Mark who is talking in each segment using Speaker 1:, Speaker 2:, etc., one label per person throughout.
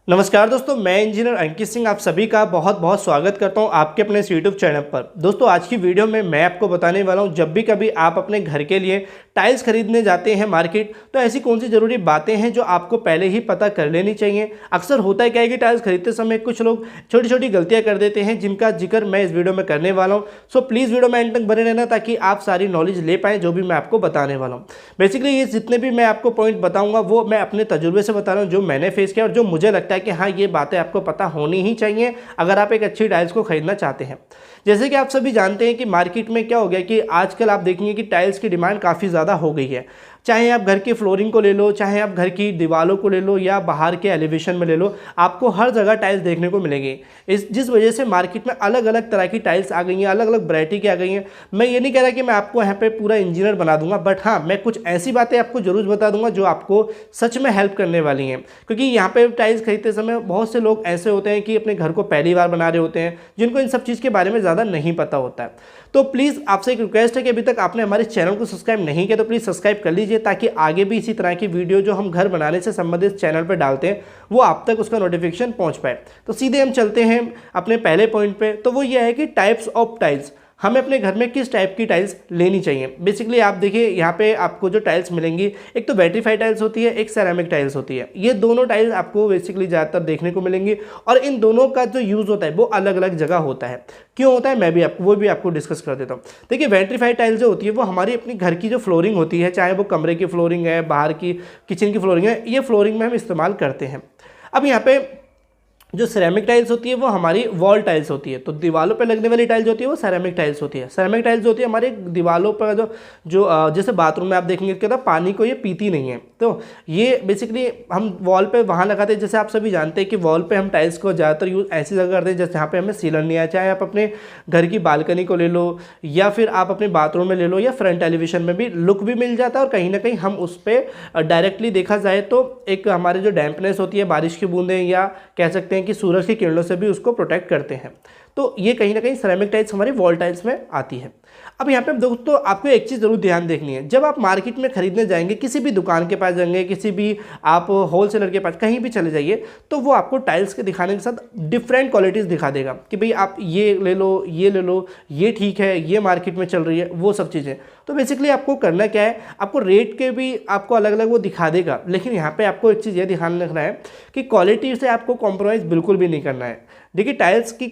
Speaker 1: नमस्कार दोस्तों, मैं इंजीनियर अंकित सिंह आप सभी का बहुत बहुत स्वागत करता हूं आपके अपने इस यूट्यूब चैनल पर। दोस्तों आज की वीडियो में मैं आपको बताने वाला हूं, जब भी कभी आप अपने घर के लिए टाइल्स खरीदने जाते हैं मार्केट, तो ऐसी कौन सी ज़रूरी बातें हैं जो आपको पहले ही पता कर लेनी चाहिए। अक्सर होता है क्या है कि टाइल्स खरीदते समय कुछ लोग छोटी छोटी गलतियाँ कर देते हैं, जिनका जिक्र मैं इस वीडियो में करने वाला हूँ। सो प्लीज़ वीडियो में एंड तक बने रहना ताकि आप सारी नॉलेज ले पाएँ जो भी मैं आपको बताने वाला हूँ। बेसिकली ये जितने भी मैं आपको पॉइंट बताऊँगा वो मैं अपने तजुर्बे से बता रहा हूँ, जो मैंने फेस किया और जो मुझे लगता है कि हाँ ये बातें आपको पता होनी ही चाहिए अगर आप एक अच्छी टाइल्स को खरीदना चाहते हैं। जैसे कि आप सभी जानते हैं कि मार्केट में क्या हो गया कि आजकल आप देखेंगे कि टाइल्स की डिमांड काफ़ी ज़्यादा हो गई है। चाहे आप घर की फ्लोरिंग को ले लो, चाहे आप घर की दीवारों को ले लो या बाहर के एलिवेशन में ले लो, आपको हर जगह टाइल्स देखने को मिलेंगी। जिस वजह से मार्केट में अलग अलग तरह की टाइल्स आ गई हैं, अलग अलग वैरायटी की आ गई हैं। मैं ये नहीं कह रहा कि मैं आपको यहाँ पे पूरा इंजीनियर बना दूंगा, बट हाँ मैं कुछ ऐसी बातें आपको जरूर बता दूंगा जो आपको सच में हेल्प करने वाली हैं। क्योंकि यहाँ पे टाइल्स खरीदते समय बहुत से लोग ऐसे होते हैं कि अपने घर को पहली बार बना रहे होते हैं, जिनको इन सब चीज़ के बारे में ज़्यादा नहीं पता होता है। तो प्लीज़ आपसे एक रिक्वेस्ट है कि अभी तक आपने हमारे चैनल को सब्सक्राइब नहीं किया तो प्लीज़ सब्सक्राइब कर लीजिए, ताकि आगे भी इसी तरह की वीडियो जो हम घर बनाने से संबंधित चैनल पर डालते हैं वो आप तक उसका नोटिफिकेशन पहुंच पाए। तो सीधे हम चलते हैं अपने पहले पॉइंट पे। तो वो ये है कि टाइप्स ऑफ टाइल्स, हमें अपने घर में किस टाइप की टाइल्स लेनी चाहिए। बेसिकली आप देखिए यहाँ पे आपको जो टाइल्स मिलेंगी, एक तो वेट्रीफाइड टाइल्स होती है, एक सेरामिक टाइल्स होती है। ये दोनों टाइल्स आपको बेसिकली ज़्यादातर देखने को मिलेंगी और इन दोनों का जो यूज़ होता है वो अलग अलग जगह होता है। क्यों होता है वो भी आपको डिस्कस कर देता हूँ। देखिए वेट्रीफाइड टाइल्स जो होती है वो हमारी अपनी घर की जो फ्लोरिंग होती है, चाहे वो कमरे की फ्लोरिंग है, बाहर की किचन की फ्लोरिंग है, ये फ्लोरिंग में हम इस्तेमाल करते हैं। अब यहाँ पे जो सेरेमिक टाइल्स होती है वो हमारी वॉल टाइल्स होती है। तो दीवारों पे लगने वाली टाइल्स होती है वो सेरेमिक टाइल्स होती है। सेरेमिक टाइल्स होती है हमारे दीवारों पर जो जैसे बाथरूम में आप देखेंगे कि पानी को ये पीती नहीं है, तो ये बेसिकली हम वॉल पे वहाँ लगाते हैं। जैसे आप सभी जानते हैं कि वॉल पे हम टाइल्स को ज़्यादातर यूज़ ऐसी जगह करते हैं जैसे जहाँ पे हमें सीलन नहीं आया। चाहे आप अपने घर की बालकनी को ले लो या फिर आप अपने बाथरूम में ले लो या फ्रंट एलिवेशन में भी लुक भी मिल जाता है, और कहीं ना कहीं हम उस पर डायरेक्टली देखा जाए तो एक हमारे जो डैम्पनेस होती है, बारिश की बूंदें या कह सकते हैं कि सूरज की किरणों से भी उसको प्रोटेक्ट करते हैं। तो ये कहीं ना कहीं सेरेमिक टाइल्स हमारी वॉल टाइल्स में आती है। अब यहाँ पे दोस्तों आपको एक चीज़ जरूर ध्यान देखनी है, जब आप मार्केट में खरीदने जाएंगे, किसी भी दुकान के पास जाएंगे, किसी भी आप होलसेलर के पास कहीं भी चले जाइए, तो वो आपको टाइल्स के दिखाने के साथ डिफरेंट क्वालिटीज़ दिखा देगा कि भाई आप ये ले लो, ये ले लो, ये ठीक है, ये मार्केट में चल रही है, वो सब चीज़ें। तो बेसिकली आपको करना क्या है, आपको रेट के भी आपको अलग अलग वो दिखा देगा, लेकिन यहाँ पे आपको एक चीज़ ये ध्यान रखना है कि क्वालिटी से आपको कॉम्प्रोमाइज़ बिल्कुल भी नहीं करना है। देखिए टाइल्स की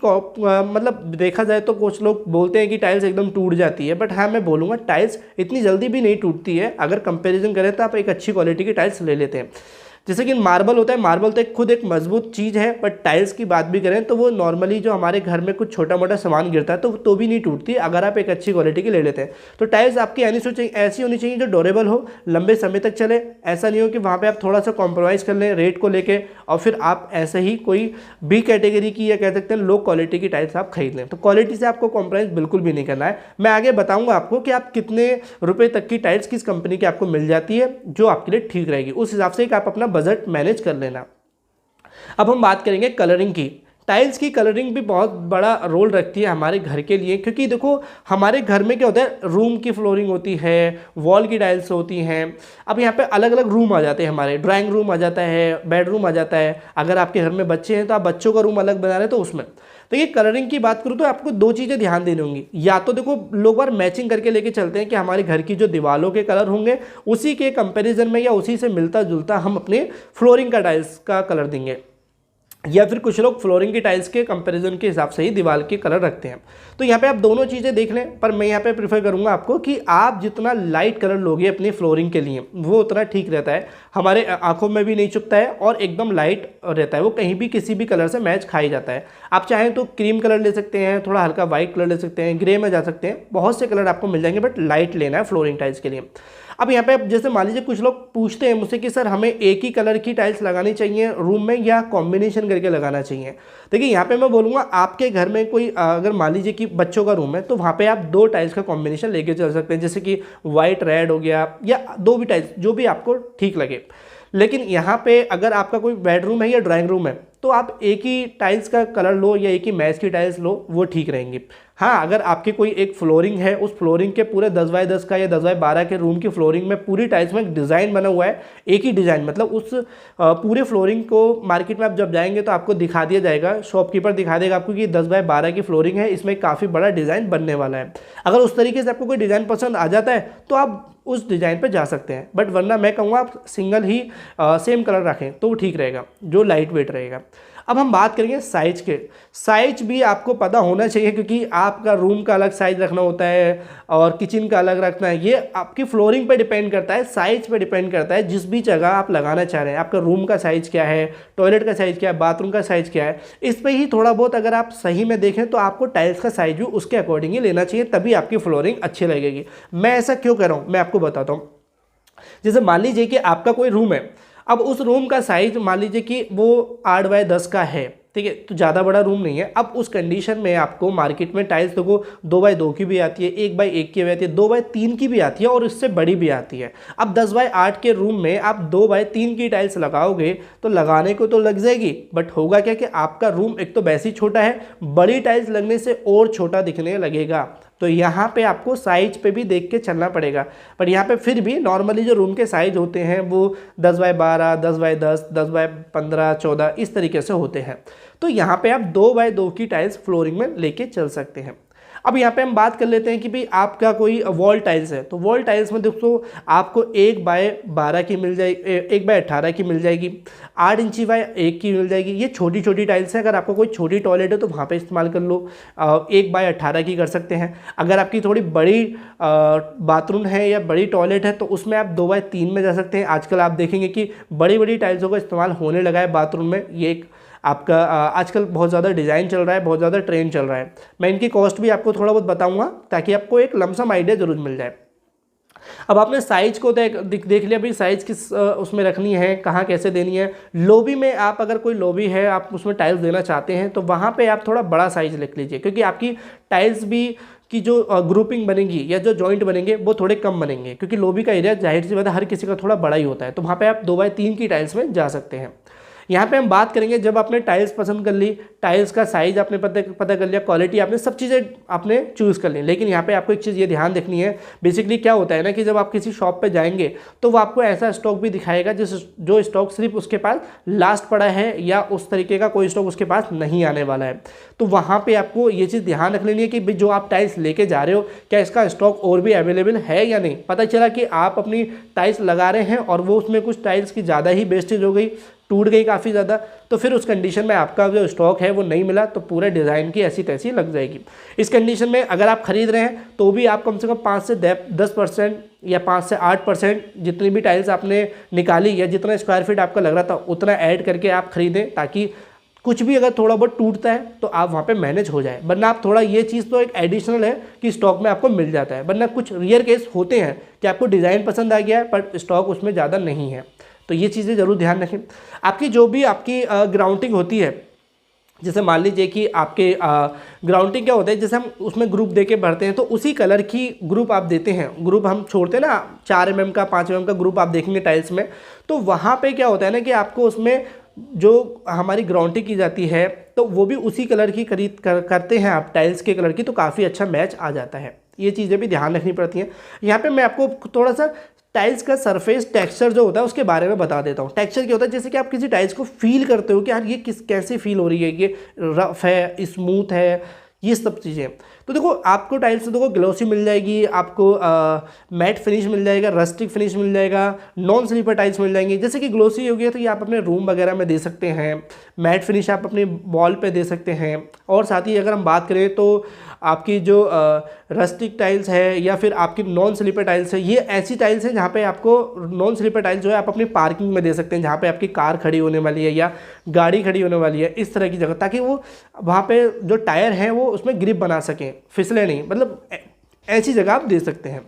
Speaker 1: मतलब देखा जाए तो कुछ लोग बोलते हैं कि टाइल्स एकदम टूट जाती है, बट हाँ मैं बोलूँगा टाइल्स इतनी जल्दी भी नहीं टूटती है। अगर कंपैरिजन करें तो आप एक अच्छी क्वालिटी की टाइल्स ले लेते हैं। जैसे कि मार्बल होता है, मार्बल तो खुद एक मजबूत चीज़ है, बट टाइल्स की बात भी करें तो वो नॉर्मली जो हमारे घर में कुछ छोटा मोटा सामान गिरता है तो भी नहीं टूटती अगर आप एक अच्छी क्वालिटी की ले लेते हैं। तो टाइल्स आपकी ऐसी होनी चाहिए जो ड्यूरेबल हो, लंबे समय तक चले। ऐसा नहीं हो कि वहाँ पर आप थोड़ा सा कॉम्प्रोमाइज़ कर लें रेट को लेकर और फिर आप ऐसे ही कोई बी कैटेगरी की या कह सकते हैं लो क्वालिटी की टाइल्स आप खरीद लें। तो क्वालिटी से आपको कॉम्प्रोमाइज़ बिल्कुल भी नहीं करना है। मैं आगे बताऊँगा आपको कि आप कितने रुपये तक की टाइल्स किस कंपनी की आपको मिल जाती है जो आपके लिए ठीक रहेगी, उस हिसाब से आप अपना बजट मैनेज कर लेना। अब हम बात करेंगे कलरिंग की। टाइल्स की कलरिंग भी बहुत बड़ा रोल रखती है हमारे घर के लिए, क्योंकि देखो हमारे घर में क्या होता है, रूम की फ्लोरिंग होती है, वॉल की टाइल्स होती हैं। अब यहाँ पे अलग अलग रूम आ जाते हैं, हमारे ड्राइंग रूम आ जाता है, बेडरूम आ जाता है। अगर आपके घर में बच्चे हैं तो आप बच्चों का रूम अलग बना रहे हैं तो उसमें। तो ये कलरिंग की बात करूँ तो आपको दो चीज़ें ध्यान देनी होंगी। या तो देखो लोग बार मैचिंग करके लेके चलते हैं कि हमारे घर की जो दीवारों के कलर होंगे उसी के कंपैरिजन में या उसी से मिलता जुलता हम अपने फ्लोरिंग का टाइल्स का कलर देंगे, या फिर कुछ लोग फ्लोरिंग की टाइल्स के कंपैरिजन के हिसाब से ही दीवार के कलर रखते हैं। तो यहाँ पे आप दोनों चीज़ें देख लें, पर मैं यहाँ पे प्रीफर करूँगा आपको कि आप जितना लाइट कलर लोगे अपनी फ्लोरिंग के लिए वो उतना ठीक रहता है, हमारे आंखों में भी नहीं चुभता है और एकदम लाइट रहता है, वो कहीं भी किसी भी कलर से मैच खा ही जाता है। आप चाहें तो क्रीम कलर ले सकते हैं, थोड़ा हल्का वाइट कलर ले सकते हैं, ग्रे में जा सकते हैं, बहुत से कलर आपको मिल जाएंगे, बट लाइट लेना है फ्लोरिंग टाइल्स के लिए। अब यहाँ पे जैसे मान लीजिए कुछ लोग पूछते हैं मुझसे कि सर हमें एक ही कलर की टाइल्स लगानी चाहिए रूम में या कॉम्बिनेशन करके लगाना चाहिए। देखिए यहाँ पे मैं बोलूँगा आपके घर में कोई अगर मान लीजिए कि बच्चों का रूम है तो वहाँ पे आप दो टाइल्स का कॉम्बिनेशन लेके चल सकते हैं, जैसे कि वाइट रेड हो गया या दो भी टाइल्स जो भी आपको ठीक लगे। लेकिन यहाँ पे अगर आपका कोई बेडरूम है या ड्राइंग रूम है तो आप एक ही टाइल्स का कलर लो या एक ही मैच की टाइल्स लो, वो ठीक रहेंगी। हाँ, अगर आपकी कोई एक फ्लोरिंग है, उस फ्लोरिंग के पूरे 10x10 का या 10x12 के रूम की फ्लोरिंग में पूरी टाइल्स में एक डिज़ाइन बना हुआ है, एक ही डिज़ाइन, मतलब उस पूरे फ्लोरिंग को मार्केट में आप जब जाएंगे तो आपको दिखा दिया जाएगा, शॉपकीपर दिखा देगा आपको कि 10x12 की फ्लोरिंग है, इसमें काफ़ी बड़ा डिज़ाइन बनने वाला है। अगर उस तरीके से आपको कोई डिज़ाइन पसंद आ जाता है तो आप उस डिज़ाइन पर जा सकते हैं, बट वरना मैं कहूँगा आप सिंगल ही सेम कलर रखें तो वो ठीक रहेगा, जो लाइट वेट रहेगा। अब हम बात करेंगे साइज के। साइज भी आपको पता होना चाहिए, क्योंकि आपका रूम का अलग साइज रखना होता है और किचन का अलग रखना है। ये आपकी फ्लोरिंग पे डिपेंड करता है, साइज पे डिपेंड करता है। जिस भी जगह आप लगाना चाह रहे हैं, आपका रूम का साइज़ क्या है, टॉयलेट का साइज़ क्या है, बाथरूम का साइज़ क्या है, इस पर ही थोड़ा बहुत अगर आप सही में देखें तो आपको टाइल्स का साइज भी उसके अकॉर्डिंग ही लेना चाहिए, तभी आपकी फ्लोरिंग अच्छी लगेगी। मैं ऐसा क्यों कर रहा हूँ, मैं आपको बताता हूँ। जैसे मान लीजिए कि आपका कोई रूम है, अब उस रूम का साइज मान लीजिए कि वो 8x10 का है, ठीक है, तो ज़्यादा बड़ा रूम नहीं है। अब उस कंडीशन में आपको मार्केट में टाइल्स देखो 2x2 की भी आती है, 1x1 की भी आती है, 2x3 की भी आती है और इससे बड़ी भी आती है। अब 10x8 के रूम में आप 2x3 की टाइल्स लगाओगे तो लगाने को तो लग जाएगी, बट होगा क्या कि आपका रूम एक तो वैसे ही छोटा है, बड़ी टाइल्स लगने से और छोटा दिखने लगेगा। तो यहाँ पे आपको साइज पे भी देख के चलना पड़ेगा। पर यहाँ पे फिर भी नॉर्मली जो रूम के साइज होते हैं वो 10x12, 10x10, 10x15, 14 इस तरीके से होते हैं। तो यहाँ पे आप 2x2 की टाइल्स फ्लोरिंग में लेके चल सकते हैं। अब यहाँ पे हम बात कर लेते हैं कि भाई आपका कोई वॉल टाइल्स है, तो वॉल टाइल्स में दोस्तों आपको 1x12 की मिल जाएगी, 1x18 की मिल जाएगी, 8 इंची बाय 1 की मिल जाएगी। ये छोटी छोटी टाइल्स है, अगर आपको कोई छोटी टॉयलेट है तो वहाँ पे इस्तेमाल कर लो, 1x18 की कर सकते हैं। अगर आपकी थोड़ी बड़ी बाथरूम है या बड़ी टॉयलेट है तो उसमें आप 2x3 में जा सकते हैं। आजकल आप देखेंगे कि बड़ी बड़ी टाइल्सों का इस्तेमाल होने लगा है बाथरूम में। ये एक आपका आजकल बहुत ज़्यादा डिज़ाइन चल रहा है, बहुत ज़्यादा ट्रेंड चल रहा है। मैं इनकी कॉस्ट भी आपको थोड़ा बहुत बताऊंगा ताकि आपको एक लमसम आइडिया जरूर मिल जाए। अब आपने साइज को देख लिया भाई, साइज किस उसमें रखनी है, कहाँ कैसे देनी है। लॉबी में आप अगर कोई लॉबी है, आप उसमें टाइल्स देना चाहते हैं तो वहाँ पे आप थोड़ा बड़ा साइज लिख लीजिए, क्योंकि आपकी टाइल्स भी की जो ग्रुपिंग बनेगी या जो जॉइंट बनेंगे वो थोड़े कम बनेंगे, क्योंकि लॉबी का एरिया जाहिर सी बात है हर किसी का थोड़ा बड़ा ही होता है। तो वहाँ पर आप 2x3 की टाइल्स में जा सकते हैं। यहाँ पे हम बात करेंगे, जब आपने टाइल्स पसंद कर ली, टाइल्स का साइज आपने पता कर लिया, क्वालिटी आपने सब चीज़ें आपने चूज़ कर ली, लेकिन यहाँ पे आपको एक चीज़ ये ध्यान रखनी है। बेसिकली क्या होता है ना कि जब आप किसी शॉप पे जाएंगे तो वो आपको ऐसा स्टॉक भी दिखाएगा जो स्टॉक सिर्फ उसके पास लास्ट पड़ा है या उस तरीके का कोई स्टॉक उसके पास नहीं आने वाला है। तो वहाँ पर आपको ये चीज़ ध्यान रख लेनी है कि जो आप टाइल्स लेके जा रहे हो क्या इसका स्टॉक और भी अवेलेबल है या नहीं। पता चला कि आप अपनी टाइल्स लगा रहे हैं और वो उसमें कुछ टाइल्स की ज़्यादा ही वेस्टेज हो गई, टूट गई काफ़ी ज़्यादा, तो फिर उस कंडीशन में आपका जो स्टॉक है वो नहीं मिला तो पूरे डिज़ाइन की ऐसी तैसी लग जाएगी। इस कंडीशन में अगर आप खरीद रहे हैं तो भी आप कम से कम 5 से 10% या 5 से 8% जितनी भी टाइल्स आपने निकाली या जितना स्क्वायर फीट आपका लग रहा था उतना ऐड करके आप खरीदें, ताकि कुछ भी अगर थोड़ा बहुत टूटता है तो आप वहाँ पे मैनेज हो जाए। वरना आप थोड़ा ये चीज़ तो एक एडिशनल है कि स्टॉक में आपको मिल जाता है, वरना कुछ रेयर केस होते हैं कि आपको डिज़ाइन पसंद आ गया है पर स्टॉक उसमें ज़्यादा नहीं है। तो ये चीज़ें ज़रूर ध्यान रखें। आपकी जो भी आपकी ग्राउंडिंग होती है, जैसे मान लीजिए कि आपके ग्राउंडिंग क्या होता है, जैसे हम उसमें ग्रुप दे के भरते हैं तो उसी कलर की ग्रुप आप देते हैं। ग्रुप हम छोड़ते हैं ना 4 mm का 5 mm का ग्रुप आप देखेंगे टाइल्स में, तो वहाँ पे क्या होता है ना कि आपको उसमें जो हमारी ग्राउंडिंग की जाती है तो वो भी उसी कलर की करते हैं आप टाइल्स के कलर की, तो काफ़ी अच्छा मैच आ जाता है। ये चीज़ें भी ध्यान रखनी पड़ती हैं। यहाँ पे मैं आपको थोड़ा सा टाइल्स का सरफेस टेक्सचर जो होता है उसके बारे में बता देता हूँ। टेक्सचर क्या होता है, जैसे कि आप किसी टाइल्स को फील करते हो कि यार ये कैसे फील हो रही है, ये रफ है, स्मूथ है, ये सब चीज़ें। तो देखो आपको टाइल्स देखो ग्लोसी मिल जाएगी, आपको मैट फिनिश मिल जाएगा, रस्टिक फिनिश मिल जाएगा, नॉन स्लीपर टाइल्स मिल जाएंगी। जैसे कि ग्लोसी हो गया तो ये आप अपने रूम वगैरह में दे सकते हैं, मैट फिनिश आप अपने वॉल पे दे सकते हैं। और साथ ही अगर हम बात करें तो आपकी जो रस्टिक टाइल्स है या फिर आपकी नॉन स्लीपर टाइल्स है, ये ऐसी टाइल्स है जहाँ पे आपको नॉन स्लीपर टाइल्स जो है आप अपनी पार्किंग में दे सकते हैं, जहाँ पे आपकी कार खड़ी होने वाली है या गाड़ी खड़ी होने वाली है, इस तरह की जगह, ताकि वो वहाँ पे जो टायर हैं वो उसमें ग्रिप बना सकें, फिसले नहीं, मतलब ऐसी जगह आप दे सकते हैं।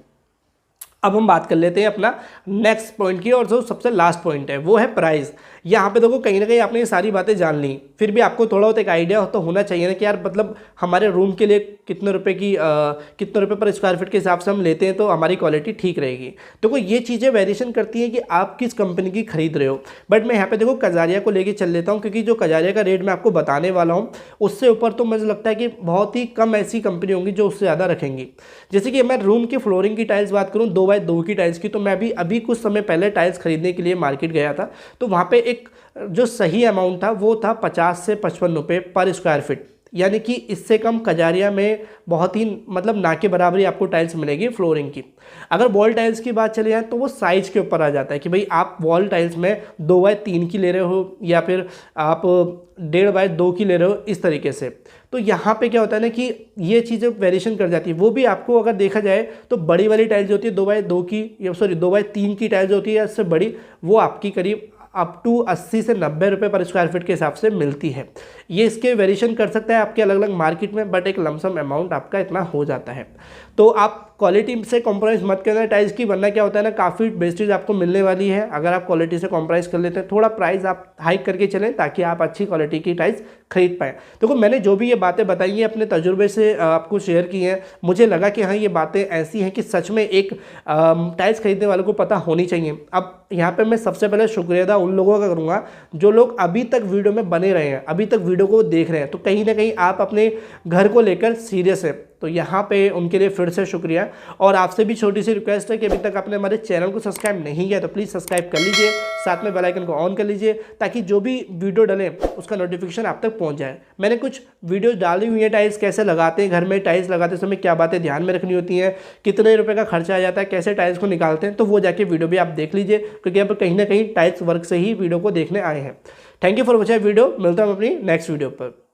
Speaker 1: अब हम बात कर लेते हैं अपना नेक्स्ट पॉइंट की, और जो सबसे लास्ट पॉइंट है वो है प्राइस। यहाँ पे देखो कहीं ना कहीं आपने ये सारी बातें जान ली, फिर भी आपको थोड़ा बहुत एक आइडिया तो होना चाहिए ना कि यार मतलब हमारे रूम के लिए कितने रुपए पर स्क्वायर फीट के हिसाब से हम लेते हैं तो हमारी क्वालिटी ठीक रहेगी। देखो ये चीज़ें वेरिएशन करती हैं कि आप किस कंपनी की खरीद रहे हो। बट मैं यहाँ पे देखो कजारिया को लेके चल लेता हूँ, क्योंकि जो कजारिया का रेट मैं आपको बताने वाला हूँ उससे ऊपर तो मुझे लगता है कि बहुत ही कम ऐसी कंपनी होंगी जो उससे ज़्यादा रखेंगी। जैसे कि मैं रूम की फ्लोरिंग की टाइल्स बात करूँ 2x2 की टाइल्स की, तो मैं अभी कुछ समय पहले टाइल्स खरीदने के लिए मार्केट गया था, तो वहाँ पे एक जो सही अमाउंट था वो था 50 से 55 रुपये पर स्क्वायर फीट, यानी कि इससे कम कजारिया में बहुत ही मतलब ना के बराबरी आपको टाइल्स मिलेगी फ्लोरिंग की। अगर वॉल टाइल्स की बात चली जाए तो वो साइज़ के ऊपर आ जाता है कि भाई आप वॉल टाइल्स में 2x3 की ले रहे हो या फिर आप 1.5x2 की ले रहे हो, इस तरीके से। तो यहाँ पे क्या होता है ना कि ये चीज़ें वेरिएशन कर जाती है। वो भी आपको अगर देखा जाए तो बड़ी वाली टाइल्स होती है 2x2 की, या सॉरी 2x3 की टाइल्स होती है इससे बड़ी, वो आपकी करीब अप टू 80 से 90 रुपये पर स्क्वायर फीट के हिसाब से मिलती है। ये इसके वेरिएशन कर सकता है आपके अलग अलग मार्केट में, बट एक लमसम अमाउंट आपका इतना हो जाता है। तो आप क्वालिटी से कॉम्प्रोमाइज़ मत करना टाइल्स की, वरना क्या होता है ना काफ़ी वेस्टेज आपको मिलने वाली है अगर आप क्वालिटी से कॉम्प्रोमाइज़ कर लेते हैं। थोड़ा प्राइस आप हाइक करके चलें ताकि आप अच्छी क्वालिटी की टाइल्स खरीद पाएँ। देखो मैंने जो भी ये बातें बताई हैं अपने तजुर्बे से आपको शेयर की हैं, मुझे लगा कि हाँ ये बातें ऐसी हैं कि सच में एक टाइल्स खरीदने वालों को पता होनी चाहिए। अब यहाँ पे मैं सबसे पहले शुक्रिया अदा उन लोगों का करूँगा जो लोग अभी तक वीडियो में बने रहे हैं, अभी तक वीडियो को देख रहे हैं, तो कहीं ना कहीं आप अपने घर को लेकर सीरियस है, तो यहाँ पे उनके लिए फिर से शुक्रिया। और आपसे भी छोटी सी रिक्वेस्ट है कि अभी तक आपने हमारे चैनल को सब्सक्राइब नहीं किया तो प्लीज़ सब्सक्राइब कर लीजिए, साथ में बेल आइकन को ऑन कर लीजिए ताकि जो भी वीडियो डले उसका नोटिफिकेशन आप तक पहुँच जाए। मैंने कुछ वीडियो डाली हुई है टाइल्स कैसे लगाते हैं, घर में टाइल्स लगाते समय क्या बातें ध्यान में रखनी होती हैं, कितने रुपये का खर्चा आ जाता है, कैसे टाइल्स को निकालते हैं, तो वो जाके वीडियो भी आप देख लीजिए, क्योंकि आप कहीं ना कहीं टाइल्स वर्क से ही वीडियो को देखने आए हैं। Thank you for watching video, मिलता हूँ अपनी नेक्स्ट वीडियो पर।